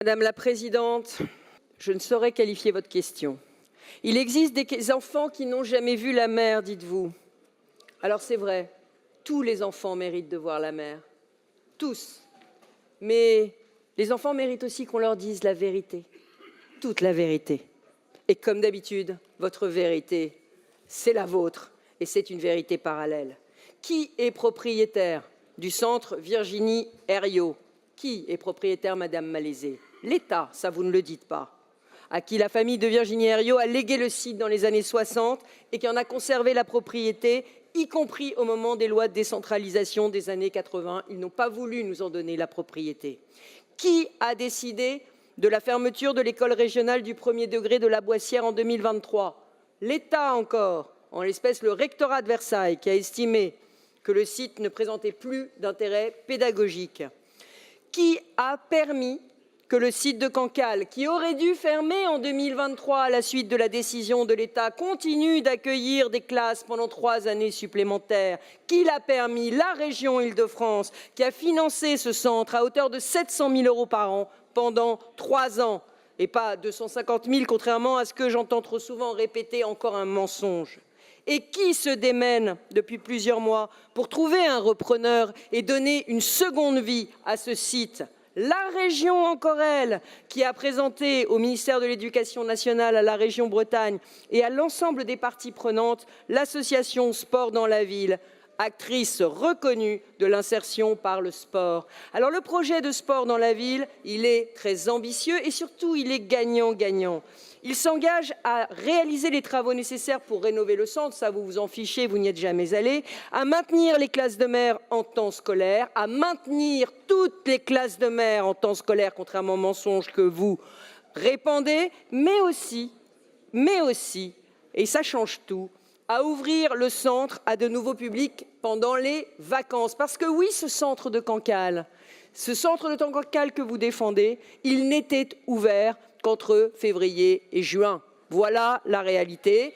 Madame la Présidente, je ne saurais qualifier votre question. Il existe des enfants qui n'ont jamais vu la mer, dites-vous. Alors c'est vrai, tous les enfants méritent de voir la mer. Tous. Mais les enfants méritent aussi qu'on leur dise la vérité, toute la vérité. Et comme d'habitude, votre vérité, c'est la vôtre, et c'est une vérité parallèle. Qui est propriétaire du centre Virginie Herriot? Qui est propriétaire, Madame Malézé? L'État, ça vous ne le dites pas. À qui la famille de Virginie Herriot a légué le site dans les années 60 et qui en a conservé la propriété, y compris au moment des lois de décentralisation des années 80. Ils n'ont pas voulu nous en donner la propriété. Qui a décidé de la fermeture de l'école régionale du premier degré de la Boissière en 2023? L'État encore, en l'espèce le rectorat de Versailles, qui a estimé que le site ne présentait plus d'intérêt pédagogique. Qui a permis que le site de Cancale, qui aurait dû fermer en 2023 à la suite de la décision de l'État, continue d'accueillir des classes pendant 3 années supplémentaires? Qui l'a permis? La région Île-de-France, qui a financé ce centre à hauteur de 700 000 € par an pendant 3 ans, et pas 250 000, contrairement à ce que j'entends trop souvent répéter, encore un mensonge. Et qui se démène depuis plusieurs mois pour trouver un repreneur et donner une seconde vie à ce site? La région, encore elle, qui a présenté au ministère de l'Éducation nationale, à la région Bretagne et à l'ensemble des parties prenantes l'association Sport dans la ville, actrice reconnue de l'insertion par le sport. Alors le projet de sport dans la ville, il est très ambitieux et surtout il est gagnant-gagnant. Il s'engage à réaliser les travaux nécessaires pour rénover le centre, ça vous vous en fichez, vous n'y êtes jamais allé, à maintenir les classes de mer en temps scolaire, à maintenir toutes les classes de mer en temps scolaire, contrairement aux mensonges que vous répandez, mais aussi, et ça change tout, à ouvrir le centre à de nouveaux publics pendant les vacances. Parce que oui, ce centre de Cancale que vous défendez, il n'était ouvert qu'entre février et juin. Voilà la réalité.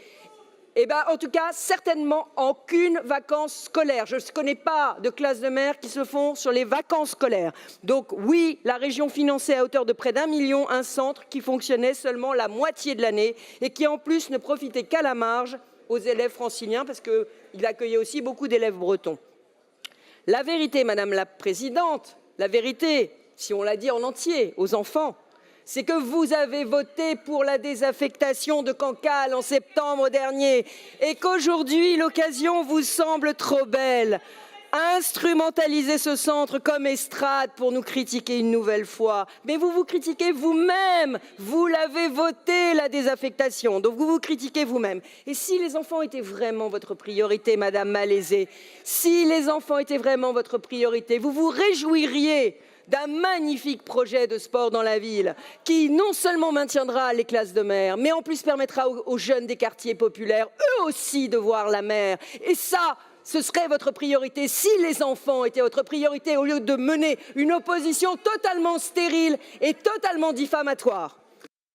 Eh bien, en tout cas, certainement aucune vacances scolaires. Je ne connais pas de classes de mer qui se font sur les vacances scolaires. Donc oui, la région finançait à hauteur de près d'1 million un centre qui fonctionnait seulement la moitié de l'année et qui en plus ne profitait qu'à la marge aux élèves franciliens parce qu'il accueillait aussi beaucoup d'élèves bretons. La vérité, Madame la Présidente, la vérité, si on l'a dit en entier aux enfants, c'est que vous avez voté pour la désaffectation de Cancale en septembre dernier et qu'aujourd'hui, l'occasion vous semble trop belle. Instrumentaliser ce centre comme estrade pour nous critiquer une nouvelle fois. Mais vous vous critiquez vous-même. Vous l'avez voté, la désaffectation. Donc vous vous critiquez vous-même. Et si les enfants étaient vraiment votre priorité, Madame Malézé, si les enfants étaient vraiment votre priorité, vous vous réjouiriez d'un magnifique projet de sport dans la ville qui non seulement maintiendra les classes de mer, mais en plus permettra aux jeunes des quartiers populaires, eux aussi, de voir la mer. Et ça, ce serait votre priorité si les enfants étaient votre priorité au lieu de mener une opposition totalement stérile et totalement diffamatoire.